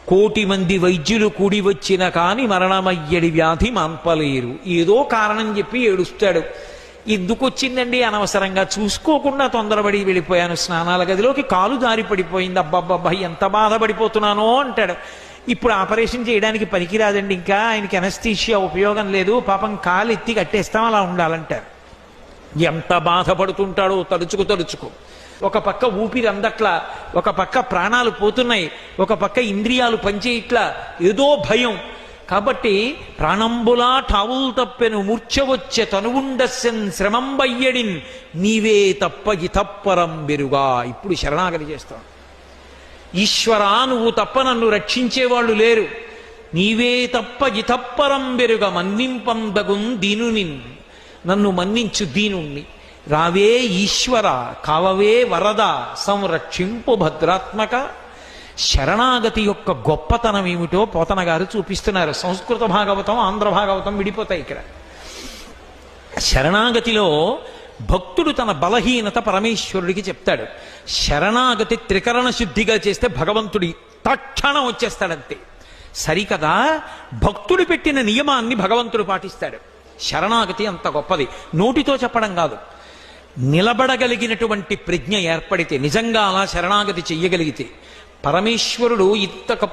కోటి మంది వైద్యులు కూడి వచ్చిన కాని మరణమయ్యడి వ్యాధి మాన్పలేరు. ఏదో కారణం చెప్పి ఏడుస్తాడు. ఎందుకు వచ్చిందండి అనవసరంగా, చూసుకోకుండా తొందరపడి వెళ్ళిపోయాను స్నానాల గదిలోకి, కాలు జారి పడిపోయింది, అబ్బబ్బబ్బా ఎంత బాధపడిపోతున్నానో అంటాడు. ఇప్పుడు ఆపరేషన్ చేయడానికి పనికిరాదండి, ఇంకా ఆయనకి అనస్థీషియా ఉపయోగం లేదు, పాపం కాలు ఎత్తి కట్టేస్తాం అలా ఉండాలంటారు. ఎంత బాధపడుతుంటాడో తలుచుకు. ఒక పక్క ఊపిరి అందట్లా, ఒక పక్క ప్రాణాలు పోతున్నాయి, ఒక పక్క ఇంద్రియాలు పనిచేయట్లా, ఏదో భయం. కాబట్టి ప్రాణంబులా ఠావుల్ తప్పెను మూర్ఛ వచ్చే తనువుండస్సెన్ శ్రమంబయ్యడిన్ నీవే తప్ప ఇతప్పరం బెరుగా. ఇప్పుడు శరణాగతి చేస్తాం. ఈశ్వరా నువ్వు తప్ప నన్ను రక్షించేవాళ్ళు లేరు, నీవే తప్ప ఇతప్పరం బెరుగ మన్నింపందగున్ దీనునిన్, నన్ను మన్నించు దీనుణ్ణి. రావే ఈశ్వర కావవే వరద సంరక్షింపు భద్రాత్మక. శరణాగతి యొక్క గొప్పతనం ఏమిటో పోతన గారు చూపిస్తున్నారు. సంస్కృత భాగవతం ఆంధ్ర భాగవతం విడిపోతాయి ఇక్కడ. శరణాగతిలో భక్తుడు తన బలహీనత పరమేశ్వరుడికి చెప్తాడు. శరణాగతి త్రికరణ శుద్ధిగా చేస్తే భగవంతుడి తక్షణం వచ్చేస్తాడంతే. సరికదా, భక్తుడు పెట్టిన నియమాన్ని భగవంతుడు పాటిస్తాడు. శరణాగతి అంత గొప్పది. నోటితో చెప్పడం కాదు, నిలబడగలిగినటువంటి ప్రజ్ఞ ఏర్పడితే, నిజంగా అలా శరణాగతి చెయ్యగలిగితే పరమేశ్వరుడు ఇంతకపో